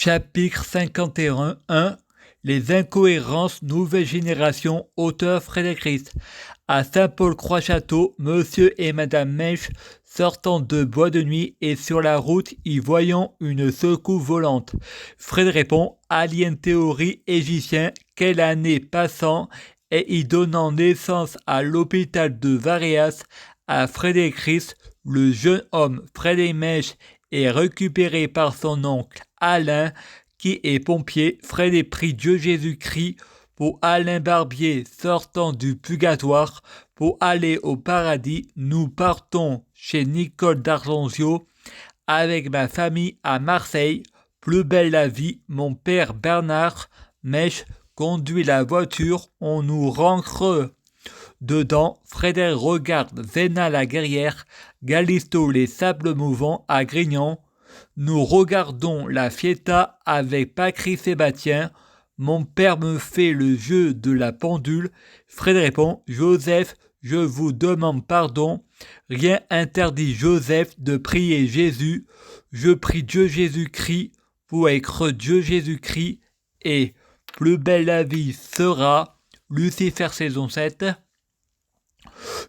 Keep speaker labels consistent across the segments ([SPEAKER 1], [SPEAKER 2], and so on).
[SPEAKER 1] Chapitre 51 Les incohérences nouvelle génération, auteur Frédéric Ries. À Saint-Paul-Croix-Château, monsieur et madame Mèche sortant de bois de nuit et sur la route y voyant une secousse volante. Fred répond, alien théorie égyptien, quelle année passant et y donnant naissance à l'hôpital de Varéas à Frédéric Ries, le jeune homme Frédéric Mèche est récupéré par son oncle Alain, qui est pompier. Frédéric prie Dieu Jésus-Christ pour Alain Barbier sortant du purgatoire pour aller au paradis. Nous partons chez Nicole d'Argenzio avec ma famille à Marseille. Plus belle la vie, mon père Bernard Mèche conduit la voiture, on nous rentre dedans. Frédéric regarde Zéna la guerrière, Galisto les sables mouvants à Grignan. Nous regardons la Fiesta avec Pacry Sébastien. Mon père me fait le jeu de la pendule. Fred répond, Joseph, je vous demande pardon. Rien interdit Joseph de prier Jésus. Je prie Dieu Jésus-Christ pour être Dieu Jésus-Christ. Et plus belle la vie sera. Lucifer saison 7.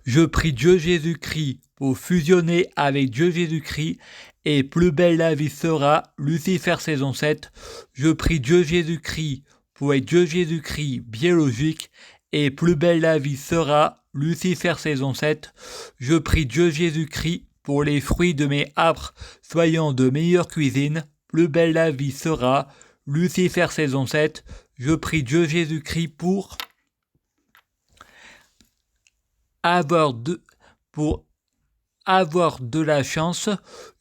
[SPEAKER 1] Je prie Dieu Jésus-Christ pour fusionner avec Dieu Jésus-Christ et plus belle la vie sera. Lucifer saison 7. Je prie Dieu Jésus-Christ pour être Dieu Jésus-Christ biologique et plus belle la vie sera. Lucifer saison 7. Je prie Dieu Jésus-Christ pour les fruits de mes arbres soyant de meilleure cuisine. Plus belle la vie sera. Lucifer saison 7. Je prie Dieu Jésus-Christ pour avoir de la chance,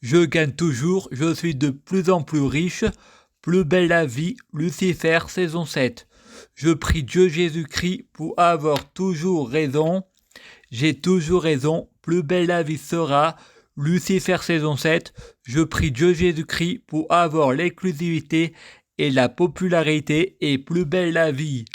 [SPEAKER 1] je gagne toujours, je suis de plus en plus riche, plus belle la vie, Lucifer, saison 7. Je prie Dieu Jésus-Christ pour avoir toujours raison, j'ai toujours raison, plus belle la vie sera, Lucifer, saison 7. Je prie Dieu Jésus-Christ pour avoir l'exclusivité et la popularité et plus belle la vie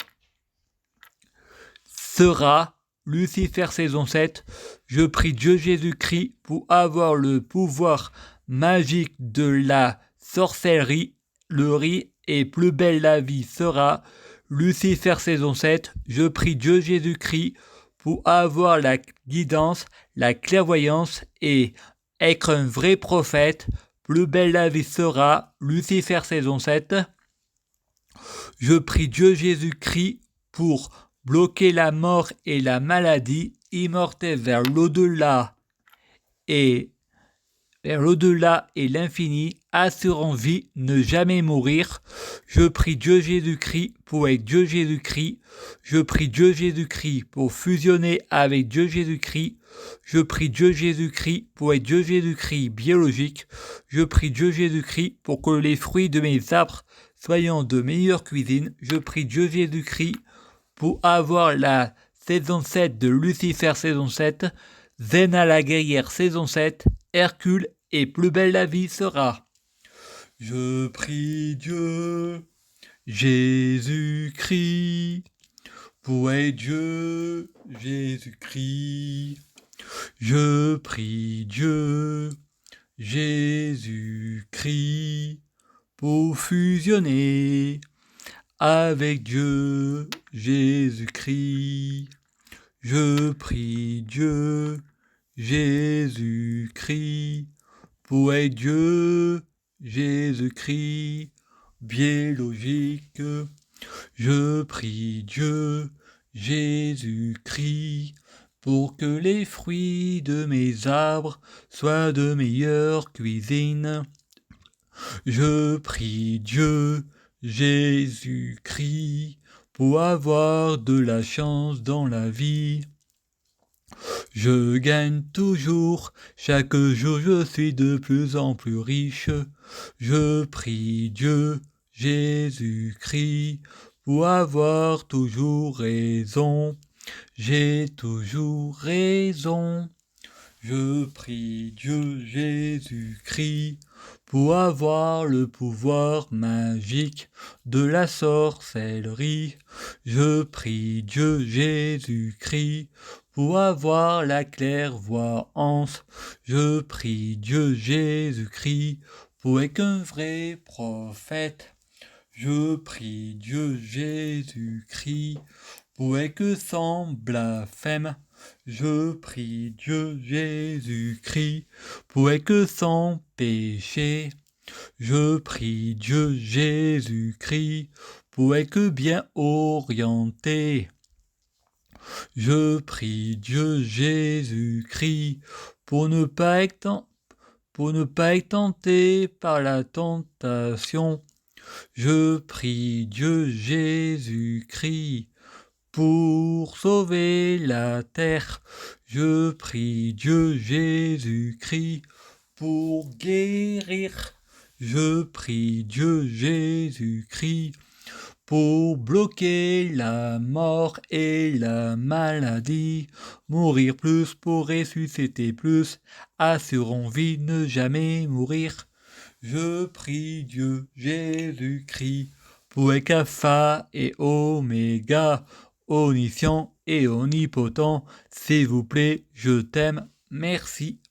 [SPEAKER 1] sera, Lucifer saison 7, je prie Dieu Jésus-Christ pour avoir le pouvoir magique de la sorcellerie, le riz et plus belle la vie sera. Lucifer saison 7, je prie Dieu Jésus-Christ pour avoir la guidance, la clairvoyance et être un vrai prophète. Plus belle la vie sera. Lucifer saison 7. Je prie Dieu Jésus-Christ pour bloquer la mort et la maladie, immortelle vers l'au-delà et l'infini, assurant vie, ne jamais mourir. Je prie Dieu Jésus-Christ pour être Dieu Jésus-Christ. Je prie Dieu Jésus-Christ pour fusionner avec Dieu Jésus-Christ. Je prie Dieu Jésus-Christ pour être Dieu Jésus-Christ biologique. Je prie Dieu Jésus-Christ pour que les fruits de mes arbres soient de meilleure cuisine. Je prie Dieu Jésus-Christ pour avoir la saison 7 de Lucifer saison 7, Zéna la guerrière saison 7, Hercule et plus belle la vie sera. Je prie Dieu Jésus-Christ pour être Dieu Jésus-Christ. Je prie Dieu Jésus-Christ pour fusionner avec Dieu Jésus-Christ. Je prie Dieu Jésus-Christ pour être Dieu Jésus-Christ biologique. Je prie Dieu Jésus-Christ pour que les fruits de mes arbres soient de meilleure cuisine. Je prie Dieu Jésus-Christ pour avoir de la chance dans la vie. Je gagne toujours, chaque jour je suis de plus en plus riche. Je prie Dieu Jésus-Christ pour avoir toujours raison. J'ai toujours raison. Je prie Dieu Jésus-Christ pour avoir le pouvoir magique de la sorcellerie. Je prie Dieu Jésus-Christ pour avoir la clairvoyance. Je prie Dieu Jésus-Christ pour être un vrai prophète. Je prie Dieu Jésus-Christ, pour être sans blasphème. Je prie Dieu Jésus-Christ, pour être sans péché. Je prie Dieu Jésus-Christ, pour être bien orienté. Je prie Dieu Jésus-Christ, pour ne pas être tenté par la tentation. Je prie Dieu Jésus-Christ, pour sauver la terre. Je prie Dieu Jésus-Christ, pour guérir. Je prie Dieu Jésus-Christ, pour bloquer la mort et la maladie. Mourir plus pour ressusciter plus, assurons vie, ne jamais mourir. Je prie Dieu Jésus-Christ, pour être alpha et oméga, omniscient et omnipotent. S'il vous plaît, je t'aime, merci.